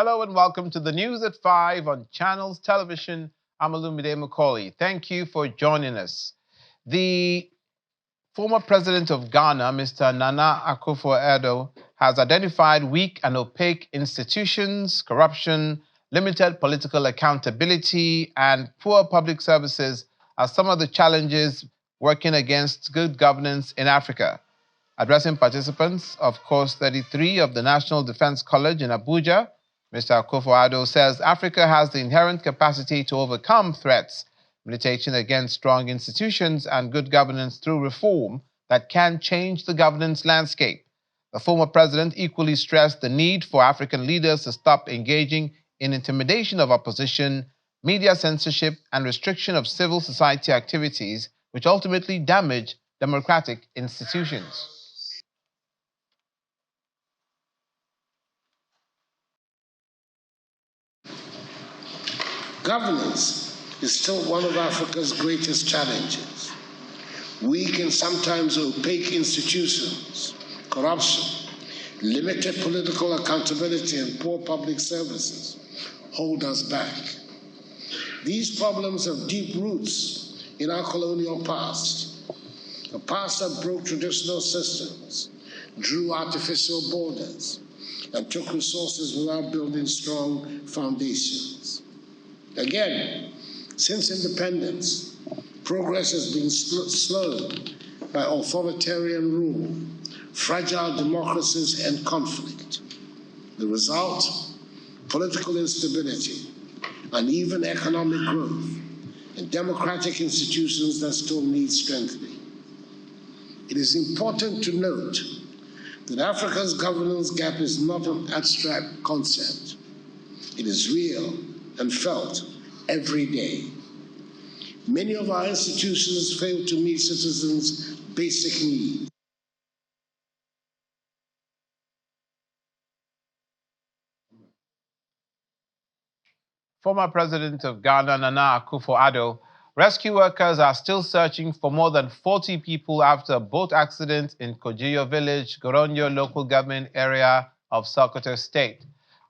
Hello and welcome to the News at 5 on Channels Television. I'm Olumide Macaulay. Thank you for joining us. The former president of Ghana, Mr. Nana Akufo-Addo, has identified weak and opaque institutions, corruption, limited political accountability, and poor public services as some of the challenges working against good governance in Africa. Addressing participants of Course 33 of the National Defense College in Abuja, Mr. Akufo-Addo says Africa has the inherent capacity to overcome threats, militating against strong institutions and good governance through reform that can change the governance landscape. The former president equally stressed the need for African leaders to stop engaging in intimidation of opposition, media censorship, and restriction of civil society activities, which ultimately damage democratic institutions. Governance is still one of Africa's greatest challenges. Weak and sometimes opaque institutions, corruption, limited political accountability, and poor public services hold us back. These problems have deep roots in our colonial past, a past that broke traditional systems, drew artificial borders, and took resources without building strong foundations. Again, since independence, progress has been slowed by authoritarian rule, fragile democracies, and conflict. The result? Political instability, uneven economic growth, and democratic institutions that still need strengthening. It is important to note that Africa's governance gap is not an abstract concept. It is real and felt every day. Many of our institutions fail to meet citizens' basic needs. Former President of Ghana, Nana Akufo-Addo, rescue workers are still searching for more than 40 people after a boat accident in Kojiyo village, Goronyo local government area of Sokoto State.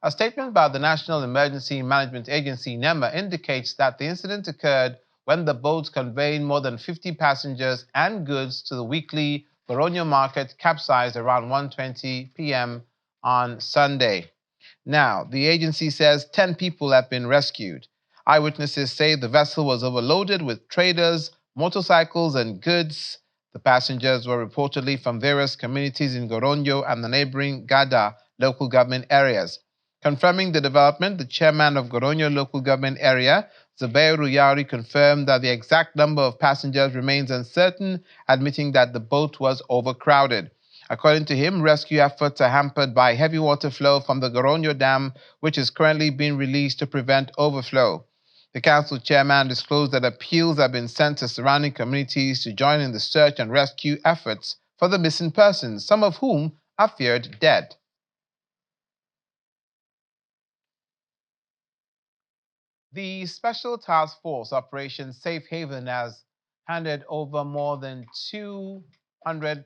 A statement by the National Emergency Management Agency, NEMA, indicates that the incident occurred when the boat conveying more than 50 passengers and goods to the weekly Goronyo market capsized around 1:20 p.m. on Sunday. Now, the agency says 10 people have been rescued. Eyewitnesses say the vessel was overloaded with traders, motorcycles, and goods. The passengers were reportedly from various communities in Goronyo and the neighboring Gada local government areas. Confirming the development, the chairman of Goronyo local government area, Zubairu Yari, confirmed that the exact number of passengers remains uncertain, admitting that the boat was overcrowded. According to him, rescue efforts are hampered by heavy water flow from the Goronyo Dam, which is currently being released to prevent overflow. The council chairman disclosed that appeals have been sent to surrounding communities to join in the search and rescue efforts for the missing persons, some of whom are feared dead. The Special Task Force Operation Safe Haven has handed over more than 200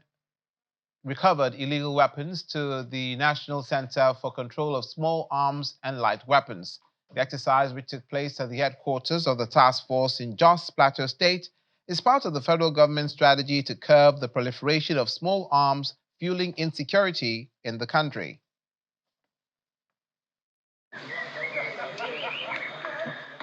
recovered illegal weapons to the National Center for Control of Small Arms and Light Weapons. The exercise, which took place at the headquarters of the task force in Jos Plateau State, is part of the federal government's strategy to curb the proliferation of small arms, fueling insecurity in the country.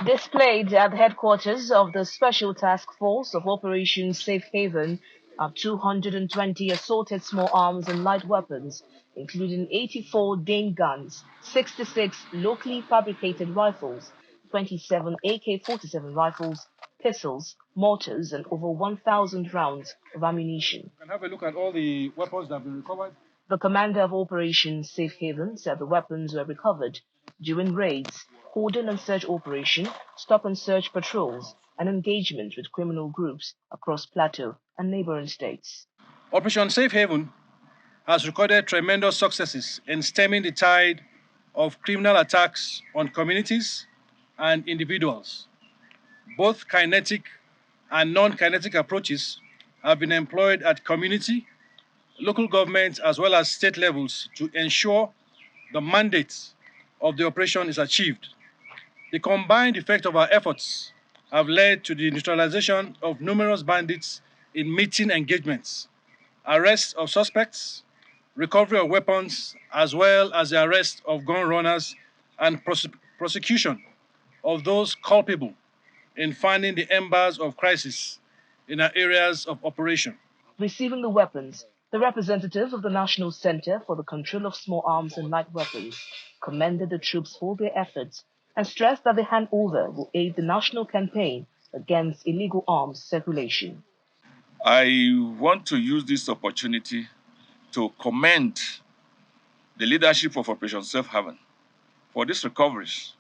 Displayed at the headquarters of the Special Task Force of Operation Safe Haven are 220 assorted small arms and light weapons, including 84 Dane guns, 66 locally fabricated rifles, 27 AK-47 rifles, pistols, mortars, and over 1,000 rounds of ammunition. You can have a look at all the weapons that have been recovered. The commander of Operation Safe Haven said the weapons were recovered during raids, cordon and search operation, stop and search patrols, and engagement with criminal groups across Plateau and neighboring states. Operation Safe Haven has recorded tremendous successes in stemming the tide of criminal attacks on communities and individuals. Both kinetic and non-kinetic approaches have been employed at community, local government, as well as state levels to ensure the mandate of the operation is achieved. The combined effect of our efforts have led to the neutralization of numerous bandits in meeting engagements, arrest of suspects, recovery of weapons, as well as the arrest of gun runners and prosecution of those culpable in finding the embers of crisis in our areas of operation. Receiving the weapons, the representative of the National Center for the Control of Small Arms and Light Weapons commended the troops for their efforts and stressed that the handover will aid the national campaign against illegal arms circulation. I want to use this opportunity to commend the leadership of Operation Safe Haven for these recoveries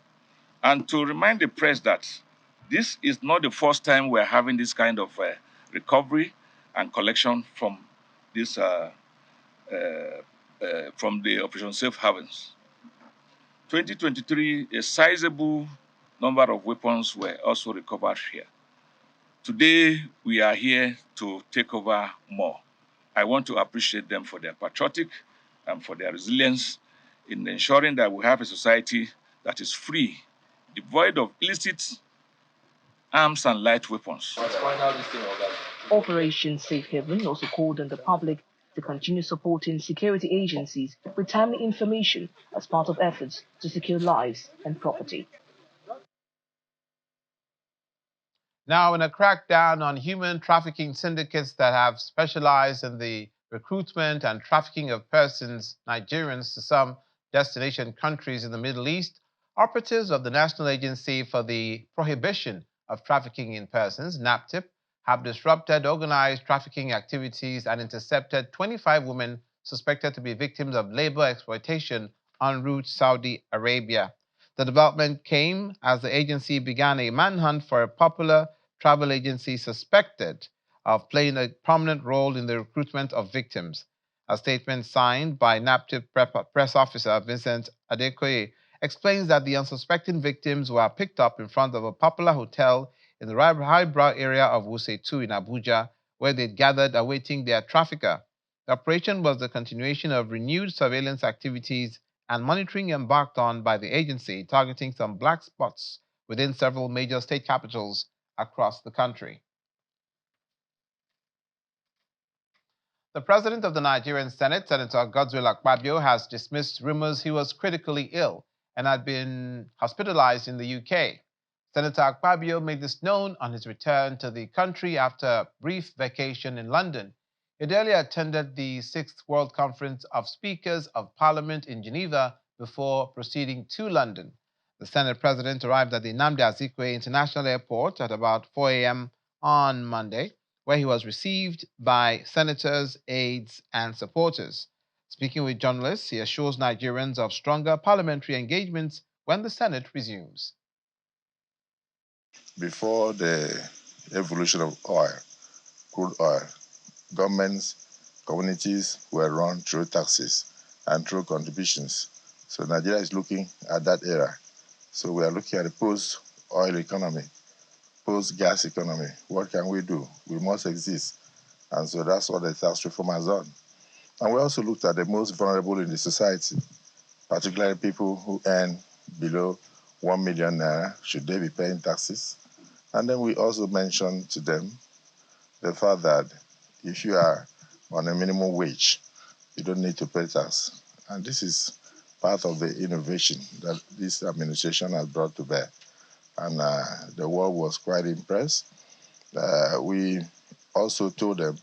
and to remind the press that this is not the first time we're having this kind of recovery and collection from this from the Operation Safe Havens. 2023, a sizable number of weapons were also recovered here. Today, we are here to take over more. I want to appreciate them for their patriotic and for their resilience in ensuring that we have a society that is free, devoid of illicit arms and light weapons. Operation Safe Haven also called on the public to continue supporting security agencies with timely information as part of efforts to secure lives and property. Now, in a crackdown on human trafficking syndicates that have specialized in the recruitment and trafficking of persons, Nigerians, to some destination countries in the Middle East, operatives of the National Agency for the Prohibition of Trafficking in Persons, NAPTIP, have disrupted organized trafficking activities and intercepted 25 women suspected to be victims of labor exploitation en route Saudi Arabia. The development came as the agency began a manhunt for a popular travel agency suspected of playing a prominent role in the recruitment of victims. A statement signed by NAPTIP press officer Vincent Adekoye explains that the unsuspecting victims were picked up in front of a popular hotel in the highbrow area of Wuse 2 in Abuja, where they'd gathered awaiting their trafficker. The operation was the continuation of renewed surveillance activities and monitoring embarked on by the agency, targeting some black spots within several major state capitals across the country. The president of the Nigerian Senate, Senator Godswill Akpabio, has dismissed rumors he was critically ill and had been hospitalized in the UK. Senator Akpabio made this known on his return to the country after a brief vacation in London. He earlier attended the 6th World Conference of Speakers of Parliament in Geneva before proceeding to London. The Senate President arrived at the Nnamdi Azikiwe International Airport at about 4 a.m. on Monday, where he was received by senators, aides, and supporters. Speaking with journalists, he assures Nigerians of stronger parliamentary engagements when the Senate resumes. Before the evolution of oil, crude oil, governments, communities were run through taxes and through contributions. So Nigeria is looking at that era. So we are looking at the post-oil economy, post-gas economy. What can we do? We must exist. And so that's what the tax reform has done. And we also looked at the most vulnerable in the society, particularly people who earn below 1 million naira. Should they be paying taxes? And then we also mentioned to them the fact that if you are on a minimum wage, you don't need to pay tax. And this is part of the innovation that this administration has brought to bear. And the world was quite impressed. We also told them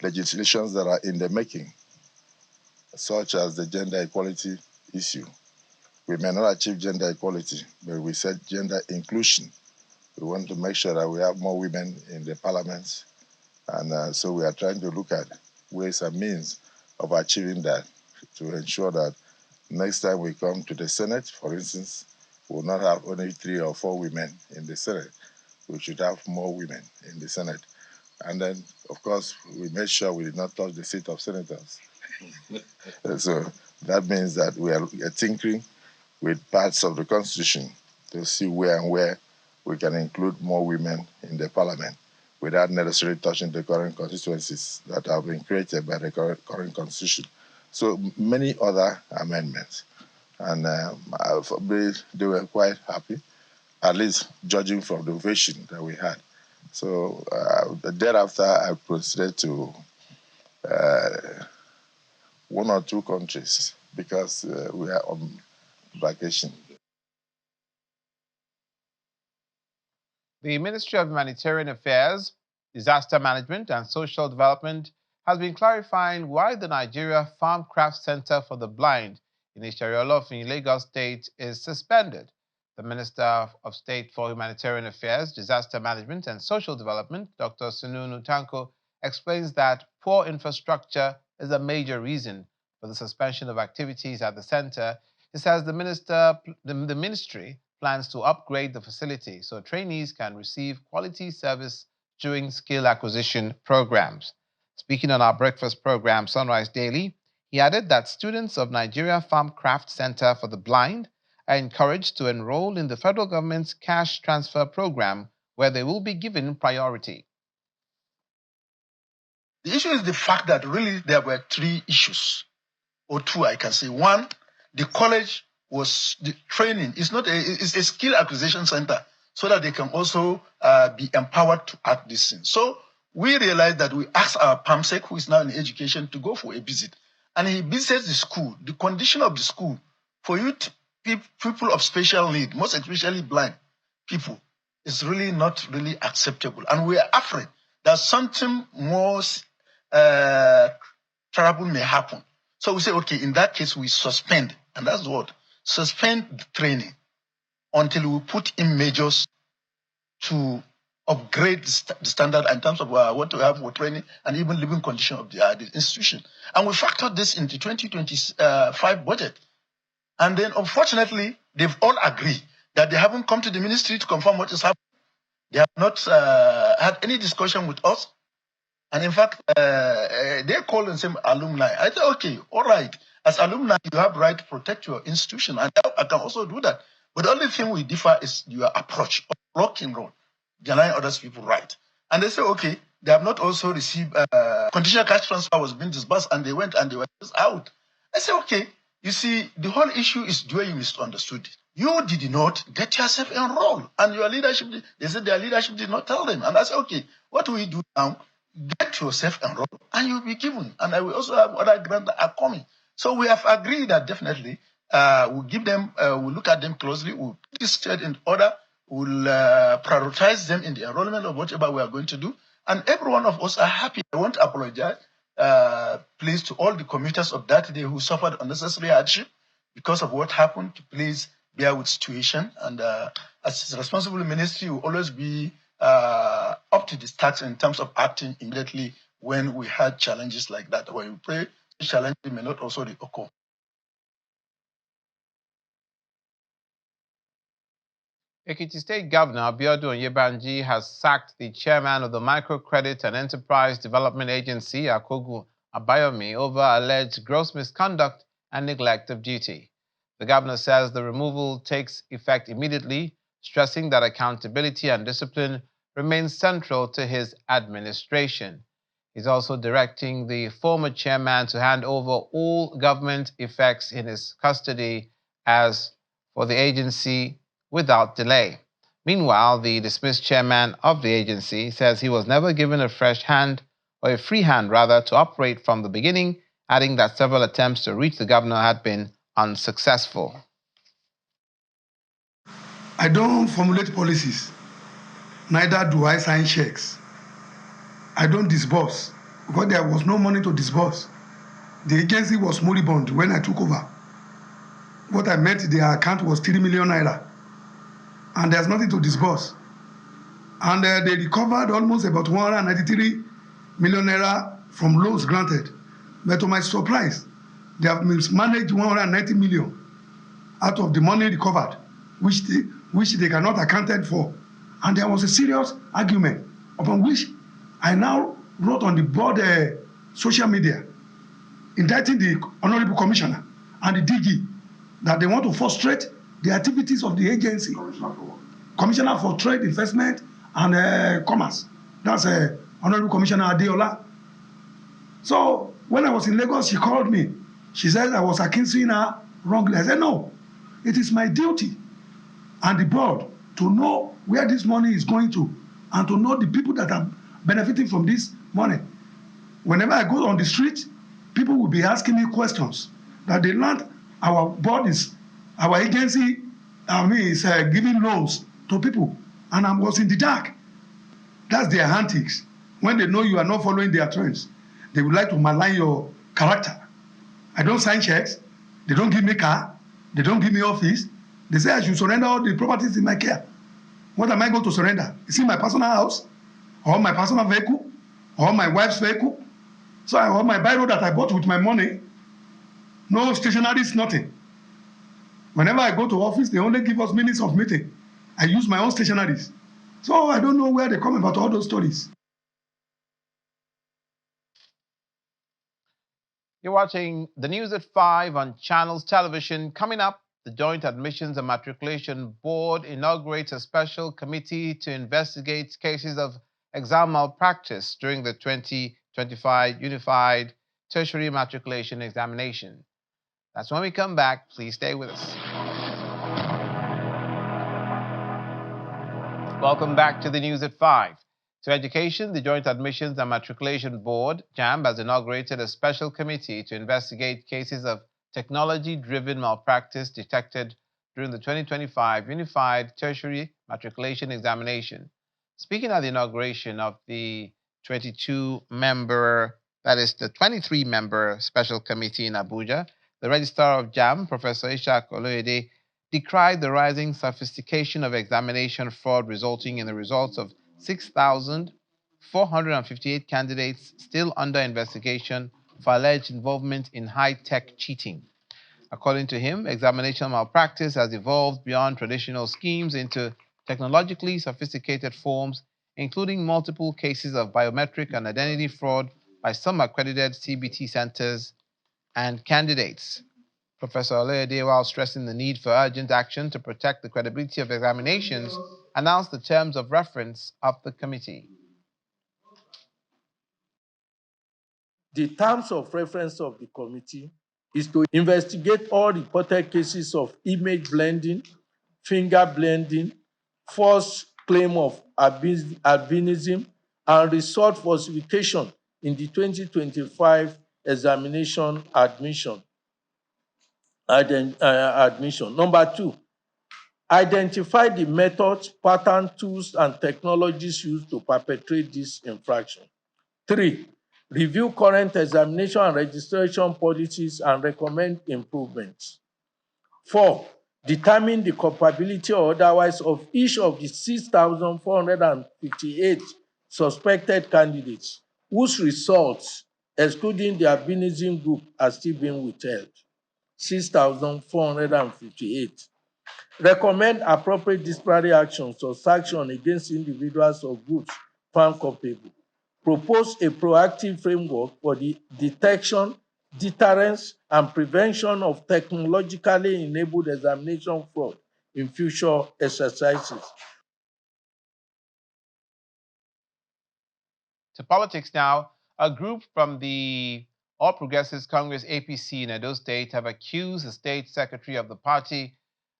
legislations that are in the making, such as the gender equality issue. We may not achieve gender equality, but we said gender inclusion. We want to make sure that we have more women in the parliaments. And so we are trying to look at ways and means of achieving that to ensure that next time we come to the Senate, for instance, we will not have only 3 or 4 women in the Senate. We should have more women in the Senate. And then, of course, we made sure we did not touch the seat of senators. So that means that we are tinkering with parts of the Constitution to see where and where we can include more women in the parliament without necessarily touching the current constituencies that have been created by the current constitution. So many other amendments. And they were quite happy, at least judging from the ovation that we had. So thereafter, I proceeded to one or two countries because we are on vacation. The Ministry of Humanitarian Affairs, Disaster Management and Social Development has been clarifying why the Nigeria Farm Craft Center for the Blind in Ishariolof, Lagos State is suspended. The Minister of State for Humanitarian Affairs, Disaster Management and Social Development, Dr. Sununu Tanko, explains that poor infrastructure is a major reason for the suspension of activities at the center. He says the ministry plans to upgrade the facility so trainees can receive quality service during skill acquisition programs. Speaking on our breakfast program, Sunrise Daily, he added that students of Nigeria Farm Craft Center for the Blind are encouraged to enroll in the federal government's cash transfer program, where they will be given priority. The issue is the fact that really there were three issues, or two, I can say. One, the college was the training. It's a skill acquisition center so that they can also be empowered to act this thing. So we realized that we asked our PAMSEC, who is now in education, to go for a visit. And he visited the school. The condition of the school for youth, people of special need, most especially blind people, is really not really acceptable. And we are afraid that something more terrible may happen. So we say, okay, in that case, we suspend, and that's what, suspend the training until we put in measures to upgrade the standard in terms of what we have for training and even living condition of the institution. And we factored this into 2025 budget. And then, unfortunately, they've all agreed that they haven't come to the ministry to confirm what is happening. They have not had any discussion with us. And in fact, they call and say alumni. I said, okay, all right. As alumni, you have right to protect your institution. And I can also do that. But the only thing we differ is your approach of blocking road, denying others people right. And they say, okay, they have not also received conditional cash transfer was being disbursed, and they went and they were just out. I say, okay, you see, the whole issue is where you misunderstood it. You did not get yourself enrolled, and your leadership, they said their leadership did not tell them. And I said, okay, what do we do now? Get yourself enrolled and you'll be given. And I will also have other grants that are coming. So we have agreed that definitely we'll give them, we'll look at them closely, we'll put this state in order, we'll prioritize them in the enrollment of whatever we are going to do. And every one of us are happy. I want to apologize, please, to all the commuters of that day who suffered unnecessary hardship because of what happened. Please bear with situation. And as a responsible ministry, will always be up to the task in terms of acting immediately when we had challenges like that. When we pray, the challenges may not also occur. Ekiti State Governor Abiodun Yebanji has sacked the chairman of the Microcredit and Enterprise Development Agency, Akogu Abayomi, over alleged gross misconduct and neglect of duty. The governor says the removal takes effect immediately, stressing that accountability and discipline remains central to his administration. He's also directing the former chairman to hand over all government effects in his custody as for the agency without delay. Meanwhile, the dismissed chairman of the agency says he was never given a fresh hand, or a free hand rather, to operate from the beginning, adding that several attempts to reach the governor had been unsuccessful. I don't formulate policies, neither do I sign checks. I don't disburse because there was no money to disburse. The agency was moribund when I took over. What I met in their account was 3 million naira, and there's nothing to disburse. And they recovered almost about 193 million naira from loans granted. But to my surprise, they have mismanaged 190 million out of the money recovered, which they cannot accounted for. And there was a serious argument upon which I now wrote on the board social media, indicting the Honorable Commissioner and the DG that they want to frustrate the activities of the agency. Commissioner for Trade, Investment, and Commerce. That's Honorable Commissioner Adeola. So when I was in Lagos, she called me. She said I was accusing her wrongly. I said, no, it is my duty and the board to know where this money is going to and to know the people that are benefiting from this money. Whenever I go on the street, people will be asking me questions that they learned our board is, our agency, is giving loans to people, and I was in the dark. That's their antics. When they know you are not following their trends, they would like to malign your character. I don't sign checks. They don't give me car. They don't give me office. They say I should surrender all the properties in my care. What am I going to surrender? Is it my personal house, or my personal vehicle, or my wife's vehicle? So I have my biro that I bought with my money. No stationaries, nothing. Whenever I go to office, they only give us minutes of meeting. I use my own stationaries. So I don't know where they come about all those stories. You're watching the news at 5 on Channels Television. Coming up, the Joint Admissions and Matriculation Board inaugurates a special committee to investigate cases of exam malpractice during the 2025 Unified Tertiary Matriculation Examination. That's when we come back. Please stay with us. Welcome back to the news at 5. To education, the Joint Admissions and Matriculation Board, JAMB, has inaugurated a special committee to investigate cases of technology-driven malpractice detected during the 2025 Unified Tertiary Matriculation Examination. Speaking at the inauguration of the 23-member special committee in Abuja, the Registrar of JAMB, Professor Ishaq Oloyede, decried the rising sophistication of examination fraud resulting in the results of 6,458 candidates still under investigation for alleged involvement in high-tech cheating. According to him, examination malpractice has evolved beyond traditional schemes into technologically sophisticated forms, including multiple cases of biometric and identity fraud by some accredited CBT centers and candidates. Professor Oloyede, while stressing the need for urgent action to protect the credibility of examinations, announced the terms of reference of the committee. The terms of reference of the committee is to investigate all reported cases of image blending, finger blending, false claim of albinism, and result falsification in the 2025 examination admission. Number 2, identify the methods, patterns, tools, and technologies used to perpetrate this infraction. 3, review current examination and registration policies and recommend improvements. 4, determine the culpability or otherwise of each of the 6,458 suspected candidates whose results, excluding the albinism group, are still being withheld. 6,458. Recommend appropriate disciplinary actions or sanction against individuals or groups found culpable. Propose a proactive framework for the detection, deterrence, and prevention of technologically enabled examination fraud in future exercises. To politics now, a group from the All Progressives Congress APC in Edo State have accused the state secretary of the party,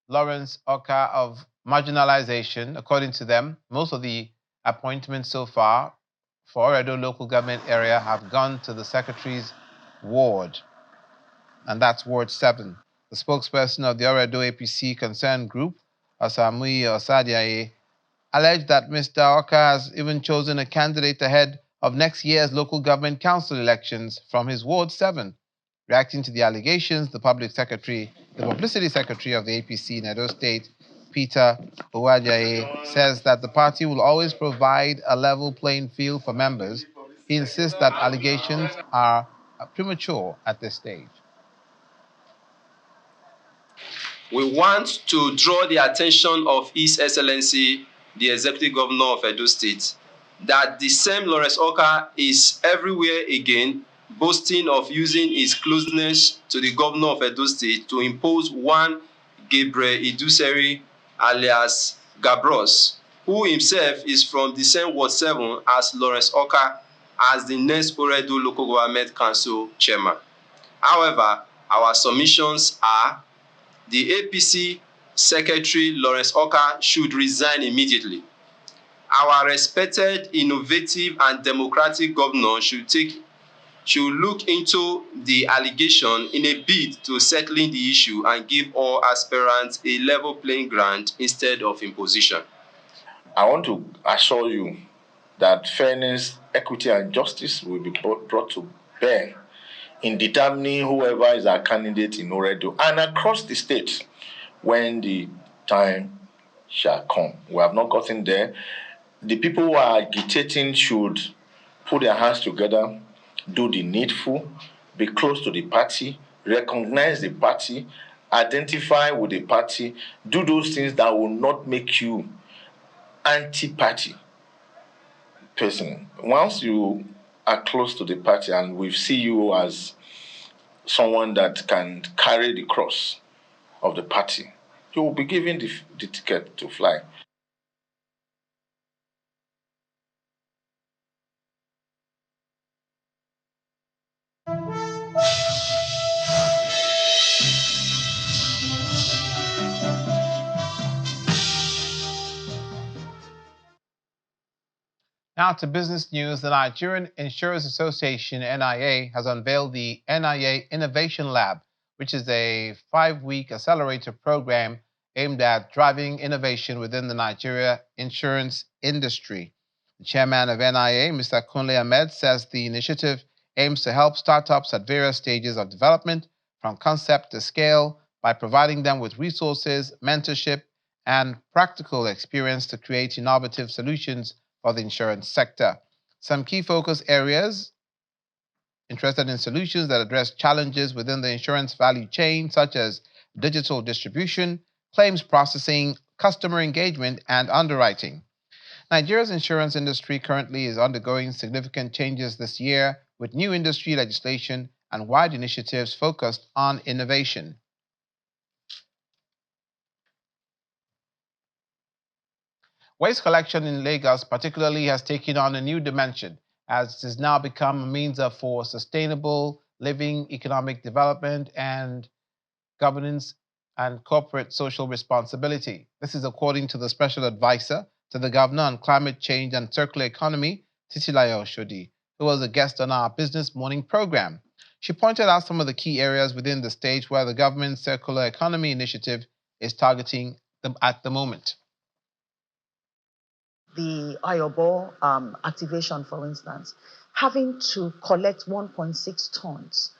Lawrence Oka, of marginalization. According to them, most of the appointments so far for Edo local government area have gone to the secretary's ward, and that's Ward 7. The spokesperson of the Edo APC concerned group, Osamui Osadiaye, alleged that Mr. Oka has even chosen a candidate ahead of next year's local government council elections from his Ward 7. Reacting to the allegations, the publicity secretary of the APC in Edo State, Peter Uwajaye, says that the party will always provide a level playing field for members. He insists that allegations are premature at this stage. We want to draw the attention of His Excellency, the Executive Governor of Edo State, that the same Lawrence Oka is everywhere again, boasting of using his closeness to the Governor of Edo State to impose one Gabriel Iduseri alias Gabros, who himself is from the same Ward 7 as Lawrence Oka, as the next Edo Local Government Council chairman. However, our submissions are the APC Secretary Lawrence Oka should resign immediately. Our respected, innovative, and democratic governor should look into the allegation in a bid to settling the issue and give all aspirants a level playing ground instead of imposition. I want to assure you that fairness, equity, and justice will be brought to bear in determining whoever is our candidate in Oredo and across the state when the time shall come. We have not gotten there. The people who are agitating should put their hands together, do the needful, be close to the party, recognize the party, identify with the party, do those things that will not make you anti-party person. Once you are close to the party and we see you as someone that can carry the cross of the party, you will be given the ticket to fly. Now to business news. The Nigerian Insurance Association, NIA, has unveiled the NIA Innovation Lab, which is a 5-week accelerator program aimed at driving innovation within the Nigeria insurance industry. The chairman of NIA, Mr. Kunle Ahmed, says the initiative aims to help startups at various stages of development, from concept to scale, by providing them with resources, mentorship, and practical experience to create innovative solutions for the insurance sector. Some key focus areas: interested in solutions that address challenges within the insurance value chain, such as digital distribution, claims processing, customer engagement, and underwriting. Nigeria's insurance industry currently is undergoing significant changes this year, with new industry legislation and wide initiatives focused on innovation. Waste collection in Lagos particularly has taken on a new dimension, as it has now become a means for sustainable living, economic development, and governance and corporate social responsibility. This is according to the Special Advisor to the Governor on Climate Change and Circular Economy, Titilayo Oshodi, who was a guest on our Business Morning program. She pointed out some of the key areas within the state where the government's Circular Economy initiative is targeting them at the moment. The Ayobo activation, for instance, having to collect 1.6 tons,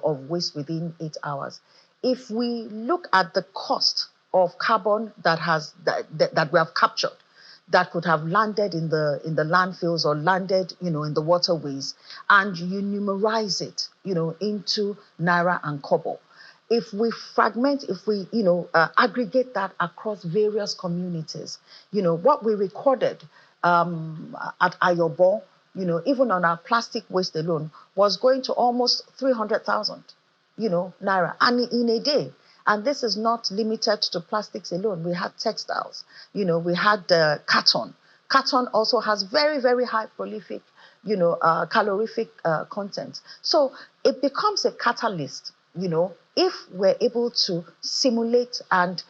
of waste within 8 hours. If we look at the cost of carbon that we have captured, that could have landed in the landfills or landed, in the waterways, and you numerize it, into naira and kobo. If we fragment, if we, aggregate that across various communities, what we recorded at Ayobo, even on our plastic waste alone, was going to almost 300,000, naira, and in a day. And this is not limited to plastics alone. We had textiles, we had carton. Carton also has very, very high prolific, calorific content. So it becomes a catalyst, if we're able to simulate and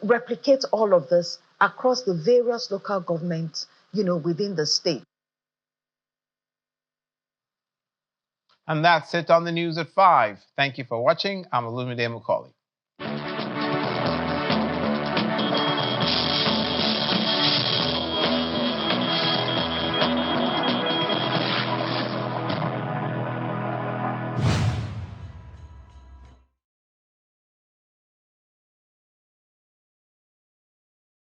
replicate all of this across the various local governments, within the state. And that's it on the news at 5. Thank you for watching. I'm Olumide Mukoli.